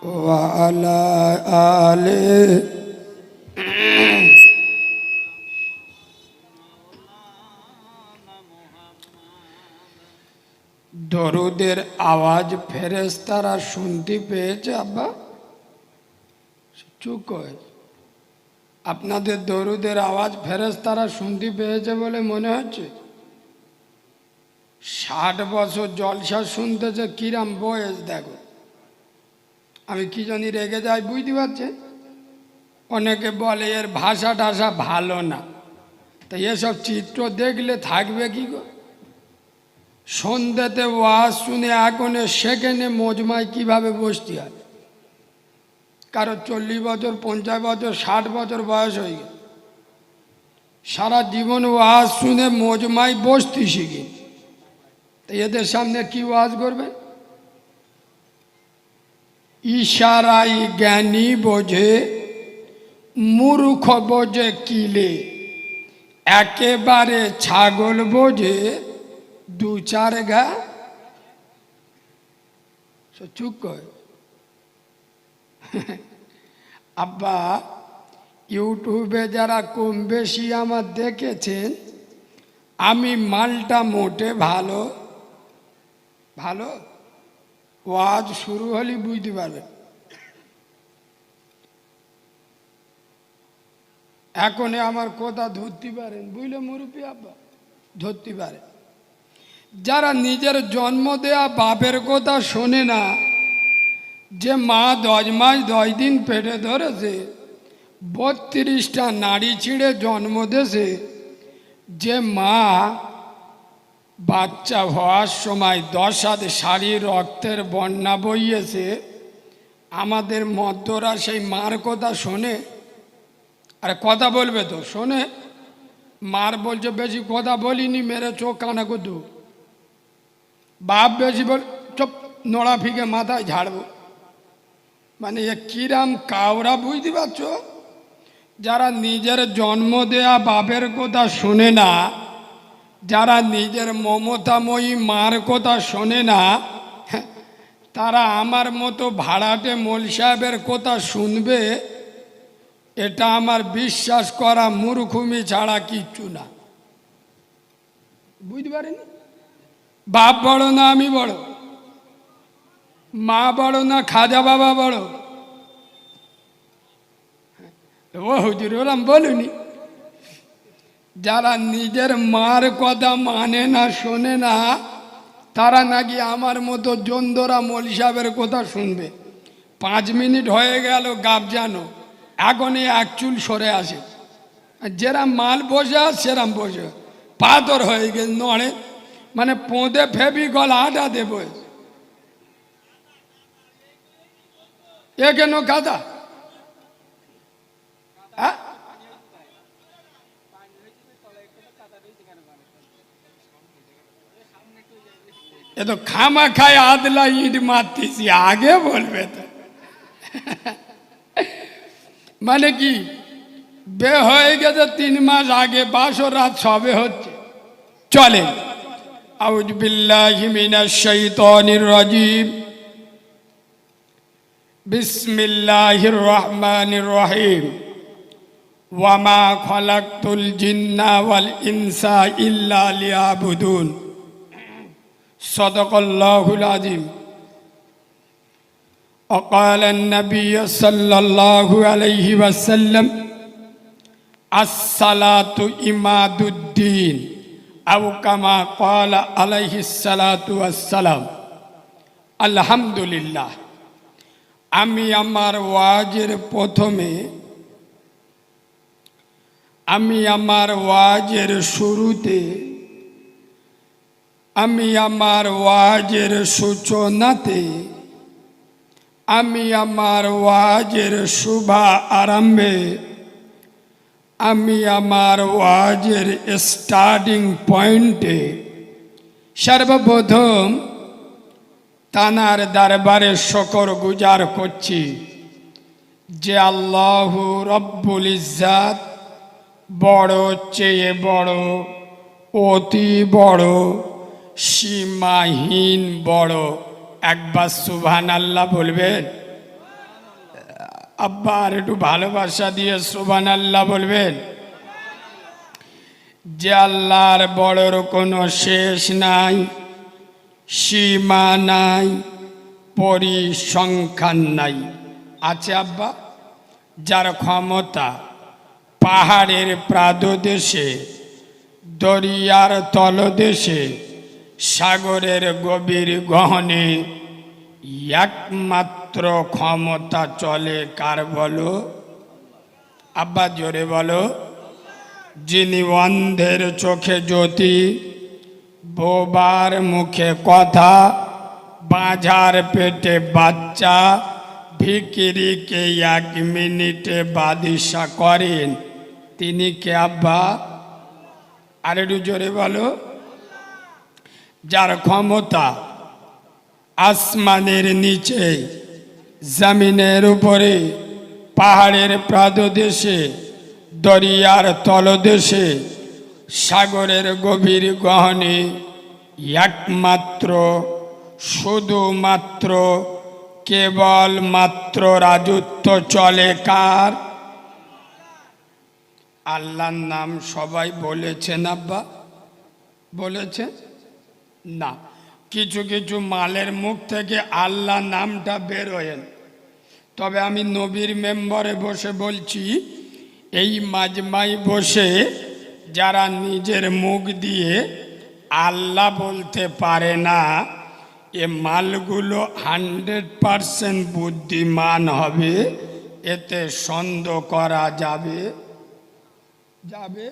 وعلى آله দরুদের আওয়াজ ফেরেশতারা শুনতে পেয়েছে। আব্বা চুপ করে, আপনাদের দরুদের আওয়াজ ফেরেশতারা শুনতে পেয়েছে বলে মনে হচ্ছে। 60 বছর জলসা শুনতেছে, কিরাম বয়স দেখো। আমি কি জানি রেগে যাই, বুঝতে পারছে। অনেকে বলে এর ভাষা টাষা ভালো না, তাই এসব চিত্র দেখলে থাকবে কি গো। সন্ধ্যাতে ওয়াজ শুনে এখনে সেখানে মজমায় কিভাবে বসতে হয়। কারো 40 বছর, 50 বছর, 60 বছর বয়স হয়ে গেল, সারা জীবন ওয়াজ শুনে মজমায় বসতে শিখি, তাই এদের সামনে কি ওয়াজ করবে। ইশারাই জ্ঞানী বোঝে, মূর্খ বোঝে কিলে, একেবারে ছাগল বোঝে 2-4 ঘা। চুপ কর। আব্বা ইউটিউবে যারা কম বেশি আমার দেখেছেন, আমি মালটা মোটে ভালো ভালো ওয়াজ শুরু হলে বুঝতে পারবেন। এখনই আমার কথা ধরতে পারেন, বুঝলে মুরব্বী আব্বা, ধরতে পারে। যারা নিজের জন্ম দেয়া বাপের কথা শোনে না, যে মা 10 মাস 10 দিন পেটে ধরেছে, 32টা নাড়ি ছিঁড়ে জন্ম দিয়েছে, যে মা বাচ্চা হওয়ার সময় 10 হাত শাড়ির রক্তের বন্যা বইয়েছে, আমাদের মধ্যরা সেই মার কথা শোনে। আরে কথা বলবে তো শোনে। মার বলছে বেশি কথা বলিনি, মেরে চোখ কানা কুদু। বাপ বেশি বল, চুপ, নোড়া ফিকে মাথায় ঝাড়বো। মানে এ কিরাম কাউরা, বুঝতে পারছো। যারা নিজের জন্ম দেয়া বাপের কথা শোনে না, যারা নিজের মমতাময়ী মার কথা শোনে না, তারা আমার মতো ভাড়াটে মোল সাহেবের কথা শুনবে, এটা আমার বিশ্বাস করা মূর্খুমি ছাড়া কিচ্ছু না। বুঝতে পারেনি। বাপ বড় না আমি বড়, মা বড় না খাজা বাবা বড়, ও হুজুর ওরম বলুনি। যারা নিজের মার কথা মানে না, শোনে না, তারা নাকি আমার মতো জন্দরা মৌলী সাহেবের কথা শুনবে। 5 মিনিট হয়ে গেল গাব জানো, এখনই এক চুল সরে আসে। যেরাম মাল বসে আর সেরাম বসে, পাথর হয়ে গেছে নড়ে, মানে পোঁদে ফেবিকল আটা দেব। এ কেন কাদা? হ্যাঁ, এ তো খামা খায় আদলা ইট মারতেছি, আগে বলবে তো। মানে কি বে হয়ে গেছে 3 মাস আগে, 12 রাত সবে হচ্ছে। চলে আউযু বিল্লাহি মিনাশ শাইতানির রাজিম, বিসমিল্লাহির রহমানির রহিম, ওয়া মা খালাকতুল জিন্না ওয়াল ইনসা ইল্লা লিয়াবুদুন। সাদাকাল্লাহুল আযীম। وقال النبي صلى الله عليه وسلم الصلاة إماد الدين أو كما قال عليه الصلاة والسلام। আলহামদুলিল্লাহ। আমি আমার ওয়াজের প্রথমে, আমি আমার ওয়াজের শুরুতে, আমি আমার ওয়াজের সূচনাতে, আমি আমার ওয়াজের শুভা আরম্ভে, আমি আমার ওয়াজের স্টার্টিং পয়েন্টে সর্বপ্রথম তানার দরবারে শুকর গুজার করছি যে আল্লাহু রব্বুল ইজ্জাত বড়, চেয়ে বড়, অতি বড়, সীমাহীন বড়। একবার সুবহানাল্লাহ বলবেন। আব্বা আর একটু ভালোবাসা দিয়ে সুবহানাল্লাহ বলবেন। যে আল্লাহর বড়র কোনো শেষ নাই, সীমা নাই, পরিসংখ্যান নাই। আছে আব্বা? যার ক্ষমতা পাহাড়ের প্রাদদেশে, দরিয়ার তলদেশে, সাগরের গভীর গহনে একমাত্র ক্ষমতা চলে কার বলো? আব্বা জোরে বলো। যিনি অন্ধের চোখে জ্যোতি, বোবার মুখে কথা, বাঁঝার পেটে বাচ্চা, ভিখিরিকে 1 মিনিটে বাদিশা করেন, তিনি কে আব্বা? আর একটু জোরে বলো। যার ক্ষমতা আসমানের নিচে, জমিনের উপরে, পাহাড়ের প্রাদদেশে, দরিয়ার তলদেশে, সাগরের গভীর গহনে একমাত্র, শুধুমাত্র, কেবলমাত্র রাজত্ব চলে কার? আল্লাহর নাম সবাই বলেছেন আব্বা? বলেছেন না। কিছু কিছু মালের মুখ থেকে আল্লাহ নামটা বেরোয়েন। তবে আমি নবীর মেম্বরে বসে বলছি, এই মাজমাই বসে যারা নিজের মুখ দিয়ে আল্লাহ বলতে পারে না, এ মালগুলো 100% বুদ্ধিমান হবে, এতে সন্দেহ করা যাবে? যাবে?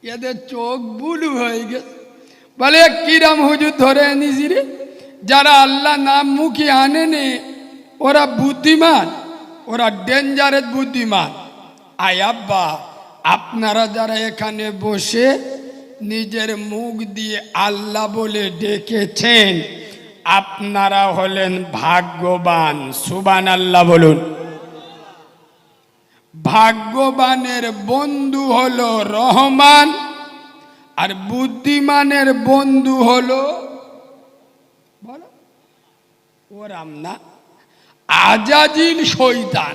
এদের চোখ বুলু হয়ে গেছে। বলে কিরাম হুজুর ধরে এনেছি রে, যারা আল্লাহ নাম মুখে আনেনে ওরা বুদ্ধিমান, ওরা ডেঞ্জারের বুদ্ধিমান। আয় আব্বা, আপনারা যারা এখানে বসে নিজের মুখ দিয়ে আল্লাহ বলে ডেকেছেন, আপনারা হলেন ভাগ্যবান। সুবহানাল্লাহ বলুন। ভাগ্যবানের বন্ধু হলো রহমান, আর বুদ্ধিমানের বন্ধু হলো বলো ওরাম না, আজাজিল শয়তান।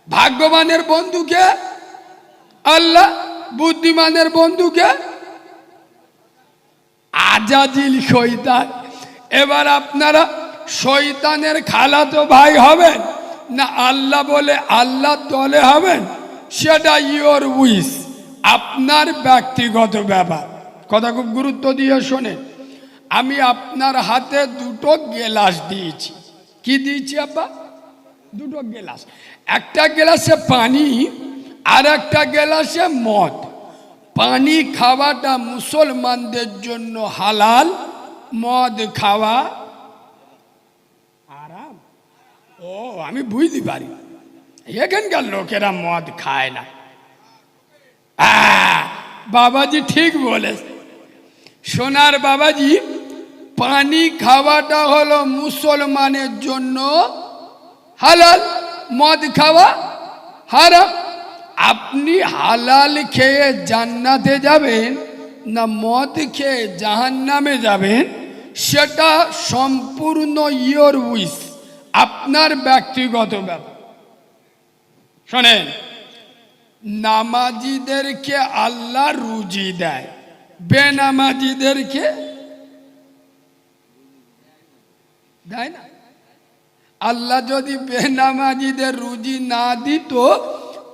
ভাগ্যবানের বন্ধুকে আল্লাহ, বুদ্ধিমানের বন্ধুকে আজাজিল শয়তান। এবার আপনারা শয়তানের খালাতো ভাই হবেন না আল্লাহ বলে আল্লাহ তলে হবেন, সেটা ইওর উইশ, আপনার ব্যক্তিগত ব্যাপার। কথা খুব গুরুত্ব দিয়ে শোনেন। আমি আপনার হাতে 2টো গেলাস দিয়েছি। কি দিয়েছি আব্বা? 2টো গেলাস। একটা গেলাসে পানি, আর একটা গেলাসে মদ। পানি খাওয়াটা মুসলমানদের জন্য হালাল, মদ খাওয়া আরাম। ও আমি বুঝতে পারি, এখানকার লোকেরা মদ খায় না। বাবাজি ঠিক বলে, সোনার বাবাজি, পানি খাওয়াটা হলো মুসলমানের জন্য হালাল, মদ খাওয়া হারাম। আপনি হালাল খেয়ে জান্নাতে যাবেন না মদ খেয়ে জাহান্নামে যাবেন, সেটা সম্পূর্ণ ইওর উইশ, আপনার ব্যক্তিগত ব্যাপার। শোনেন, নামাজিদেরকে আল্লাহ রুজি দেয়, বেনামাজিদেরকে দেয় না। আল্লাহ যদি বেনামাজিদের রুজি না দিত,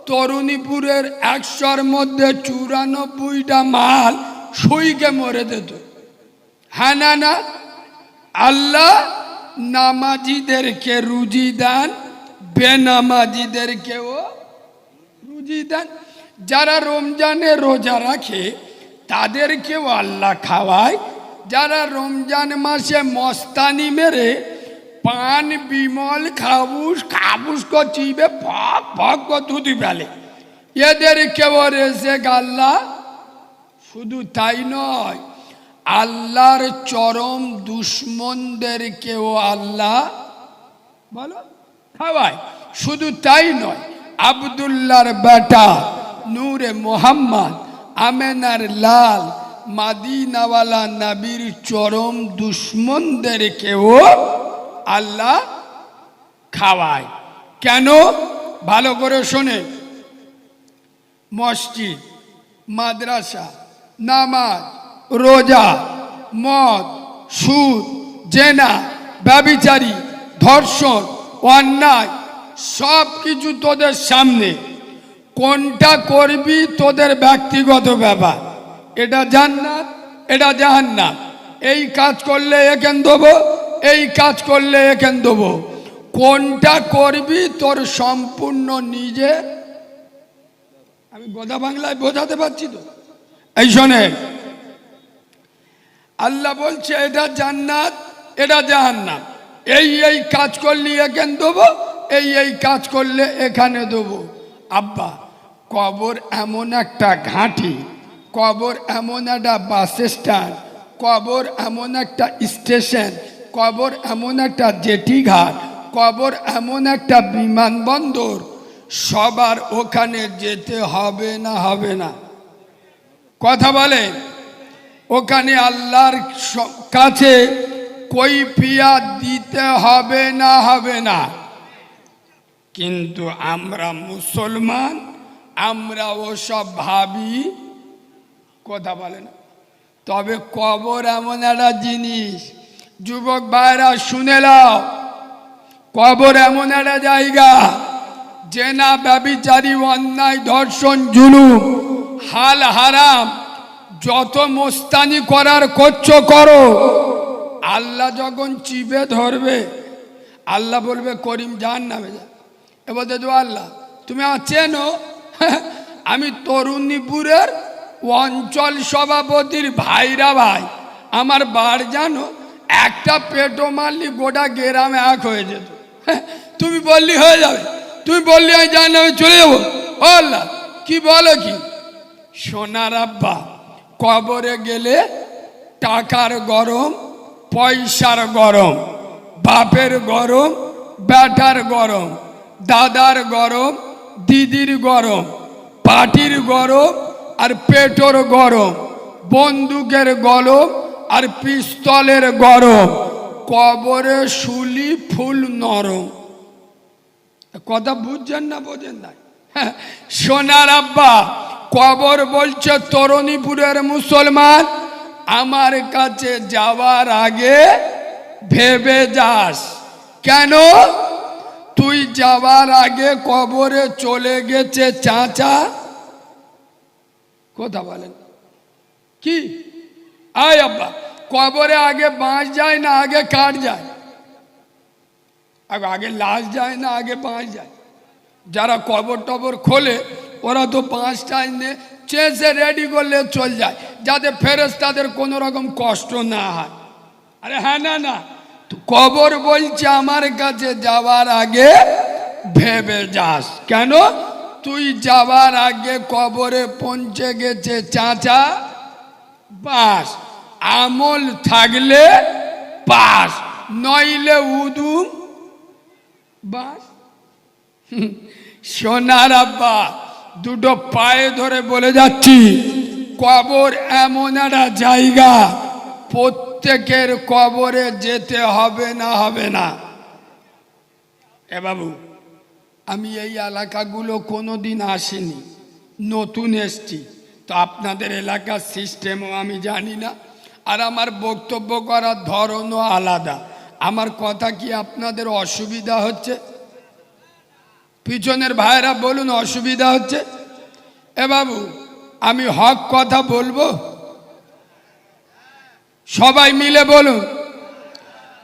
তরুণীপুরের 100-র মধ্যে 94টা মাল শুইকে মরে যেত। হ্যাঁ না না? আল্লাহ নামাজিদেরকে রুজি দেন, বেনামাজিদেরকেও রুজি দেন। যারা রমজানে রোজা রাখে তাদেরকেও আল্লাহ খাওয়ায়। যারা রমজান মাসে মস্তানি মেরে পান বিমল খাবুস খাবুস চিবে ফক ফক দুধি ফেলে, এদেরকেও রেজে আল্লাহ। শুধু তাই নয়, আল্লাহর চরম দুশ্মনদেরকেও আল্লাহ বলো খাওয়ায়। শুধু তাই নয়, আব্দুল্লাহর বেটা নূরে মোহাম্মদ, আমেনার লাল, মাদিনাওয়ালা নবীর চরম দুশ্মনদেরকেও আল্লাহ খাওয়ায়। কেন? ভালো করে শোনে, মসজিদ, মাদ্রাসা, নামাজ, রোজা, মদ, সুদ, জেনা, ব্যভিচারী, ধর্ষণ, অন্যায় সব কিছু তোদের সামনে। কোনটা করবি তোদের ব্যক্তিগত ব্যাপার। এটা জান্নাত, এটা জাহান্নাম। এই কাজ করলে এখান দেবো, এই কাজ করলে এখান দেবো। কোনটা করবি তোর সম্পূর্ণ নিজে। আমি গোদা বাংলায় বোঝাতে পারছি তো? এই শোনে, আল্লাহ বলছে এটা জান্নাত, এটা জাহান্নাম। এই কাজ করলে এখানে দেবো, এই কাজ করলে এখানে দেবো। আব্বা, কবর এমন একটা ঘাঁটি, কবর এমন একটা বাস স্ট্যান্ড, কবর এমন একটা স্টেশন, কবর এমন একটা জেটি ঘাট, কবর এমন একটা বিমানবন্দর, সবার ওখানে যেতে হবে না হবে না? কথা বলে। ওখানে আল্লাহর কাছে কৈফিয়ত দিতে হবে না হবে না? কিন্তু আমরা মুসলমান, আমরা ওসব ভাবি। কথা বলে না। তবে কবর এমন একটা জিনিস, যুবক ভাইরা শুনে নাও, কবর এমন একটা জায়গা, জেনা, ব্যভিচারী, অন্যায়, ধর্ষণ, জুলুম, হাল হারাম যত মোস্তানি করার করছো করো। আল্লাহ যখন চিপে ধরবে, আল্লাহ বলবে করিম জাহান্নামে যা। এবার দাদু আল্লাহ তুমি আমার চেনো? আমি তরুণীপুরের অঞ্চল সভাপতির ভাইরা ভাই, আমার বাড়ি জানো, একটা পেটো মারলি গোটা গ্রামে এক হয়ে যেত। তুমি বললি হয়ে যাবে, তুমি বললি আমি জাহান্নামে চলে যাবো। ও আল্লাহ কি বলো কি? সোনার আব্বা, কবরে গেলে টাকার গরম, পয়সার গরম, বাপের গরম, বেটার গরম, দাদার গরম, দিদির গরম, পাটির গরম আর পেটোর গরম, বন্দুকের গরম আর পিস্তলের গরম, কবরে শুলি ফুল নরম। কথা বুঝছেন না বোঝেন না? সোনার আব্বা, কবর বলছে তরুণীপুরের মুসলমান, আমার কাছে যাওয়ার আগে ভেবে যাস। কেন? তুই যাওয়ার আগে কবরে চলে গেছে চাচা। কথা বলেন কি? আয় আব্বা, কবরে আগে বাঁশ যায় না আগে কাঠ যায়? আগে লাশ যায় না আগে বাঁশ যায়? যারা কবর টবর খোলে ওরা তো বাঁশটা এনে চেঁচে রেডি করলে চল যায়, যাতে ফেরেশতাদের কোনো রকম কষ্ট না হয়। আরে হ্যাঁ না না, কবর বলছে আমার কাছে যাওয়ার আগে ভেবে যাস। কেন? তুই যাওয়ার আগে কবরে পৌঁছে গেছে চাচা, বাস। আমল থাকলে পাস, নইলে উদুম বাস। সোনার আব্বা, দুটো পায়ে ধরে বলে যাচ্ছি, কবর এমন একটা জায়গা, প্রত্যেকের কবরে যেতে হবে না হবে না? এ বাবু, আমি এই এলাকাগুলো কোনোদিন আসিনি, নতুন এসছি, তো আপনাদের এলাকার সিস্টেমও আমি জানি না, আর আমার বক্তব্য করার ধরনও আলাদা। আমার কথা কি আপনাদের অসুবিধা হচ্ছে? পিছনের ভাইরা বলুন অসুবিধা হচ্ছে? এ বাবু, আমি হক কথা বলবো, সবাই মিলে বলুন।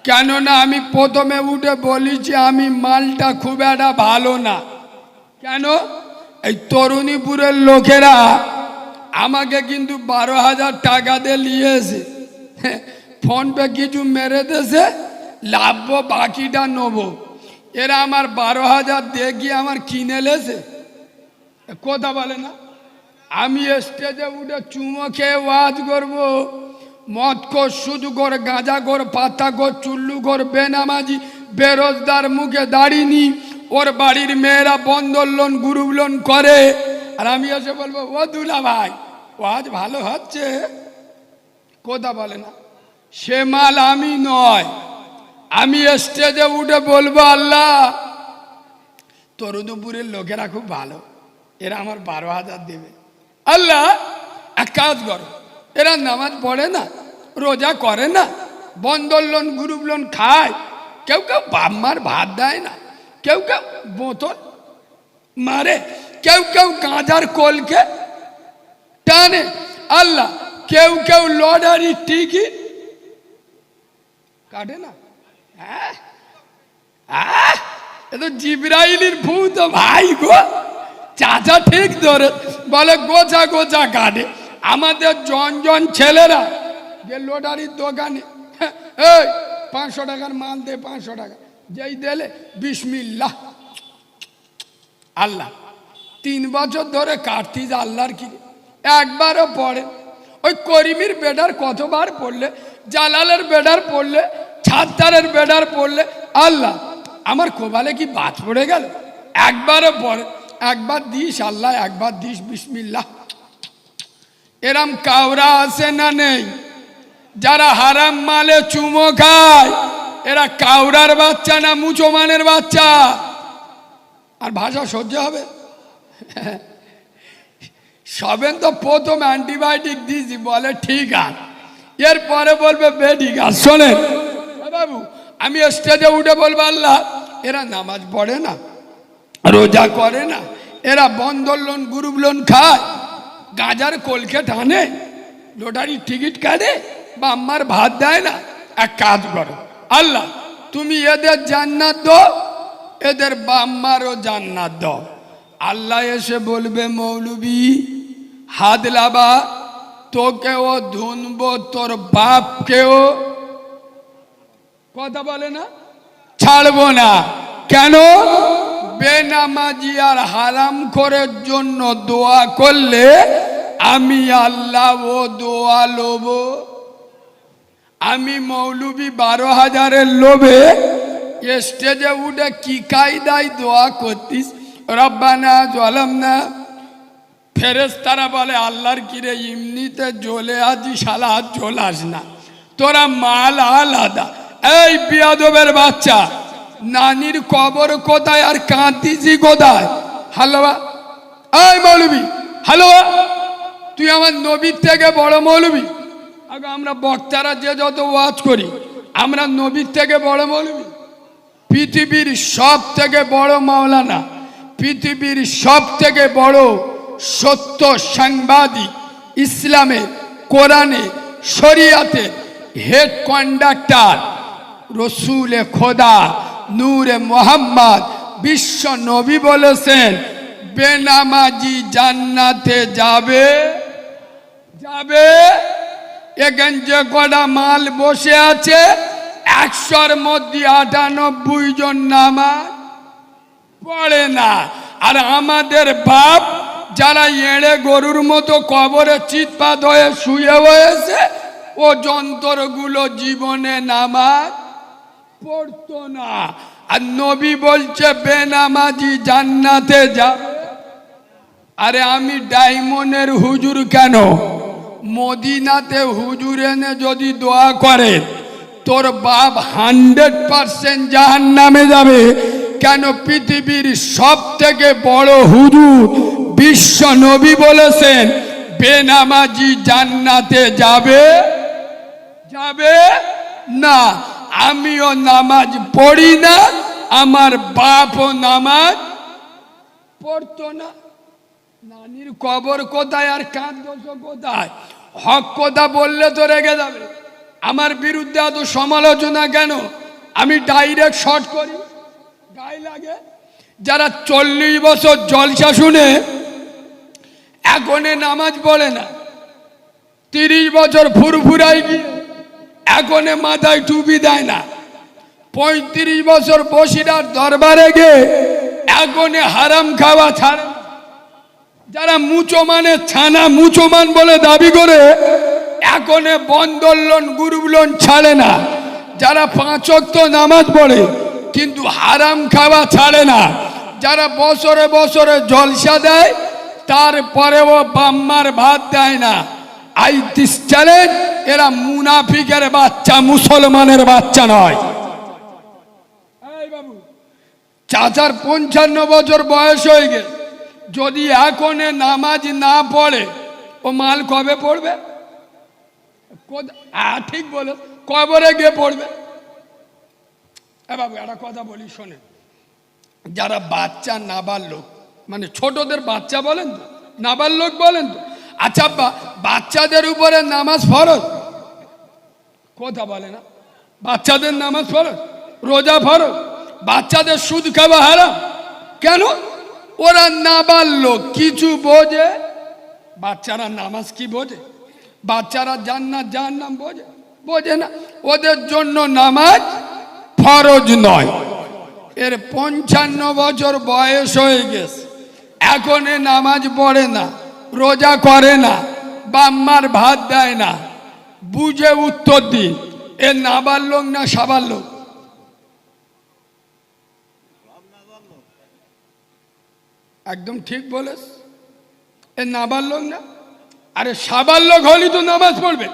কেননা আমি প্রথমে উঠে বলেছি আমি মালটা খুব একটা ভালো না। কেন? এই তরুণীপুরের লোকেরা আমাকে কিন্তু 12,000 টাকা দিয়ে নিয়েছে, ফোনপে কিছু মেরে দেছে, লাভবো বাকিটা নেবো। এরা আমার 12,000 দিয়ে গিয়ে আমার কিনে লেছে। কথা বলে না? আমি স্টেজে উঠে চুমো খেয়ে ওয়াজ করবো, মদ কর, সুদ কর, গাঁজা কর, পাতা কর, চুল্লু কর, বেনামাজি, বেরোজগার, মুখে দাঁড়িনি, ওর বাড়ির মেয়েরা বন্ধন লোন, গ্রুপ লোন করে, আর আমি এসে বলবো ও দুলা ভাই ওয়াজ ভালো হচ্ছে। কথা বলে না? সে মাল আমি নয়, আমি স্টেজে উঠে বলবো, আল্লাহ তরুদপুরের লোকেরা খুব ভালো, এরা আমার 12,000 দেবে। আল্লাহ এক কাজ করো, এরা নামাজ পড়ে না, রোজা করে না, বন্ধন লোন গ্রুপ লোন খায়, কেউ কেউ বাপ মার ভাত দেয় না, কেউ কেউ বোতল মারে, কেউ কেউ গাঁজার কলকে টানে, আল্লাহ কেউ কেউ লটারি টিকিট কাটে না। হ্যাঁ এ তো জিব্রাইলের ভূত ভাই গো, চাচা ঠিক ধরে বলে গোছা গোছা কাটে। আমাদের জন ছেলেরা যে লটারির দোকানে এই 500 টাকার মাল দে, 500 টাকা যেই দিলে বিসমিল্লাহ আল্লাহ। 3 বছর ধরে কাটতিস, আল্লাহর কি একবারও পড়ে। ওই করিমের বেডার কতবার পড়লে, জালালের বেডার পড়লে, ছাত্তারের বেডার পড়লে, আল্লাহ আমার কোবালে কি বাদ পড়ে গেল? একবারও পড়ে। একবার দিস আল্লাহ, একবার দিস বিসমিল্লাহ। এরম কাউরা আছে না নেই? যারা হারাম মালে চুমো খায় এরা কাউরার বাচ্চা না মুচোমানের বাচ্চা? আর ভাষা সহ্য হবে? সবেন তো প্রথম অ্যান্টিবায়োটিক দিয়েছি, বলে ঠিক আছে, এরপরে বলবে বে ঠিক আছে। শোনেন বাবু, আমি স্টেজে উঠে বলবো, আল্লাহ এরা নামাজ পড়ে না, রোজা করে না, এরা বন্ধন লোন গ্রুপ লোন খায়, গাঁজার কলকে টানে, লটারির টিকিট কাটে, বা আম্মার ভাত দেয় না। এক কাজ করো আল্লাহ, তুমি এদের জান্নাত দাও, এদের বাম্মারও জান্নাত দাও। আল্লাহ এসে বলবে, মৌলবি হাত লাবা, তোকেও ধুনবো, তোর বাপকেও, কথা বলে না, ছাড়বো না। কেন? বেনামাজি আর হারাম খোরের জন্য দোয়া করলে আমি আল্লাহ ও দোয়া লোব। আমি মৌলবি 12,000-এর লোভে স্টেজে উঠে কি কায়দায় দোয়া করতিস, রব্বানা জালামনা। ফেরেশতারা বলে, আল্লাহর কিরে এমনিতে জ্বলে আছি, শালা জ্বলাস না, তোরা মাল আলাদা। এই বিয়াদবের বাচ্চা, নানির কবর কোথায় আর কাঁদিছি কোথায়? হালুয়া এই মৌলবি, হালুয়া তুই আমার নবীর থেকে বড় মৌলবি? আগে আমরা বক্তারা যে যত ওয়াজ করি, আমরা নবীর থেকে বড় মৌলবি? পৃথিবীর সব থেকে বড় মাওলানা, পৃথিবীর সব থেকে বড় সত্য সাংবাদিক, ইসলামে কোরআনে শরিয়াতে হেড কন্ডাক্টর, রসুলে খোদা নূরে মোহাম্মদ বিশ্ব নবী বলেছেন, বেনামাজি জান্নাতে যাবে যাবে। এখান যে কটা মাল বসে আছে, 100-র মধ্যে 98 জন নামাজ পড়ে না। আর আমাদের বাপ যারা এড়ে গরুর মতো কবরে চিৎপাত হয়ে শুয়ে হয়েছে, ও যন্ত্রগুলো জীবনে নামাজ পড়তো না। আর নবী বলছে বেনামাজি জান্নাতে যাবে। আরে আমি ডায়মন্ডের হুজুর কেন, মদিনাতে হুজুর এনে যদি দোয়া করে তোর বাপ 100% জাহান্নামে যাবে। কেন? পৃথিবীর সব থেকে বড় হুজুর বিশ্ব নবী বলেছেন, বেনামাজি জান্নাতে যাবে যাবে না। আমিও নামাজ পড়ি না, আমার বাপও নামাজ পড়তো না। নানির কবর কোথায় আর কাঁদছ কোথায়? হক কথা বললে তো রেগে যাবে। আমার বিরুদ্ধে এত সমালোচনা কেন? আমি ডাইরেক্ট শর্ট করি, গায়ে লাগে। যারা 40 বছর জলসা শুনে এখনে নামাজ পড়ে না, 30 বছর ফুরফুরাই গিয়ে এখনে মাথায় টুপি দেয় না, 35 বছর বসিরার দরবারে গিয়ে এখনে হারাম খাওয়া ছাড়ে। যারা মুচোমানের ছানা মুচোমান বলে দাবি করে এখনে বন্ধন লোন গ্রুপ লোন ছাড়ে না। যারা 5 ওয়াক্ত নামাজ পড়ে কিন্তু হারাম খাওয়া ছাড়ে না। যারা বছরে বছরে জলসা দেয় তারপরেও বাম্মার ভাত দেয় না। আই দিস চ্যালেঞ্জ, এরা মুনাফিকের বাচ্চা, মুসলমানের বাচ্চা নয়। চাচার 55 বছর বয়স হয়ে গেছে, যদি এখনে নামাজ না পড়ে ও মাল কবে পড়বে? ঠিক বলে, কবরে গিয়ে পড়বে। বাবু একটা কথা বলি শোনে, যারা বাচ্চা নাবালক, মানে ছোটদের বাচ্চা বলেন তো, নাবালক বলেন তো, আচ্ছা বাচ্চাদের উপরে নামাজ ফরজ? কথা বলে না। বাচ্চাদের নামাজ ফরজ, রোজা ফরজ, বাচ্চাদের সুদ খাওয়া হারাম। কেন? ওরা নাবালক, কিছু বোঝে। বাচ্চারা নামাজ কি বোঝে? বাচ্চারা জান্নাত জাহান্নাম বোঝে? বোঝে না। ওদের জন্য নামাজ ফরজ নয়। এর 55 বছর বয়স হয়ে গেছে, এখন নামাজ পড়ে না, রোজা করে না, বাম্মার ভাত দেয় না, বুঝে উত্তর দিন, এ নাবালক না সাবালক? একদম ঠিক বলেছ, এ নাবালক না? আরে সাবালক হলি তো নামাজ পড়বে।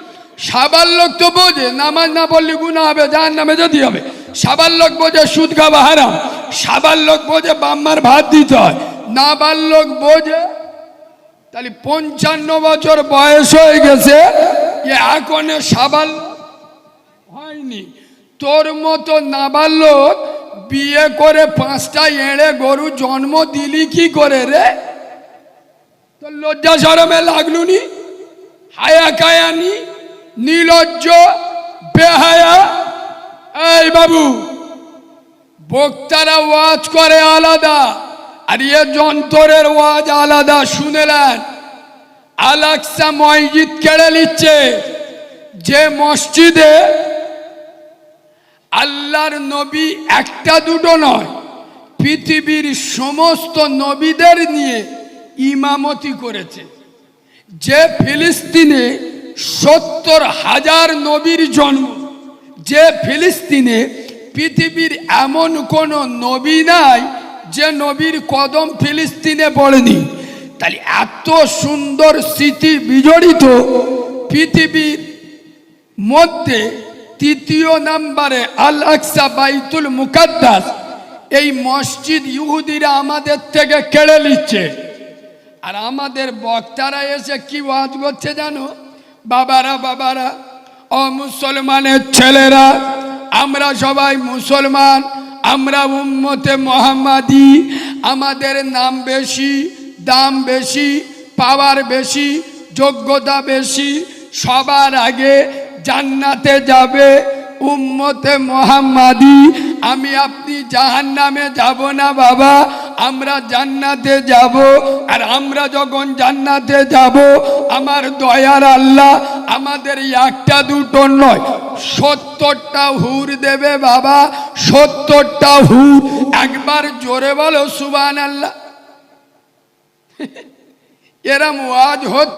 সাবালক তো বোঝে নামাজ না পড়লে গুনাহ হবে, জাহান্নামে যেতে হবে। সাবালক বোঝে সুদ খাওয়া হারাম। সাবালক বোঝে বাম্মার ভাত দিতে হয়। নাবালক বোঝে। তাহলে 55 বছর বয়স হয়ে গেছে, এখন সাবালক হয়নি। তোর মতো নাবালক বিয়ে করে 5টা এড়ে গরু জন্ম দিলি কি করে রে? তোর লজ্জা শরমে লাগলুনি? হায়া কায়ানি, নির্লজ্জ, বেহায়া। এই বাবু, বক্তারা ওয়াজ করে আলাদা, আর এ যন্ত্রের ওয়াজ আলাদা। শুনেলেন? আল-আকসা মসজিদ কেড়ে নিচ্ছে, যে মসজিদে আল্লাহর নবী একটা দুটো নয়, পৃথিবীর সমস্ত নবীদের নিয়ে ইমামতি করেছে। যে ফিলিস্তিনে 70,000 নবীর জন্ম, যে ফিলিস্তিনে পৃথিবীর এমন কোন নবী নাই যে নবীর কদম ফিলিস্তিনে পড়েনি। তাহলে এত সুন্দর স্মৃতি বিজড়িত পৃথিবীর মধ্যে 3য় নম্বরে আল-আকসা বাইতুল মুকাদ্দাস, এই মসজিদ ইহুদিরা আমাদের থেকে কেড়ে নিচ্ছে। আর আমাদের বক্তারা এসে কি ওয়াজ করছে জানো? বাবারা বাবারা, ও মুসলমানের ছেলেরা, আমরা সবাই মুসলমান, আমরা উম্মতে মোহাম্মদী, আমাদের নাম বেশি, দাম বেশি, পাওয়ার বেশি, যোগ্যতা বেশি, সবার আগে জান্নাতে যাবে উম্মতে মোহাম্মদী। আমি আপনি জাহান্নামে যাব না বাবা, আমরা জান্নাতে যাব। আর আমরা যখন জান্নাতে যাব, আমার দয়ার আল্লাহ আমাদের একটা দুটো নয় 70টা হুর দেবে বাবা, 70টা হুর। একবার জোরে বলো সুবহানাল্লাহ। এরম ওয়াজ হচ্ছে।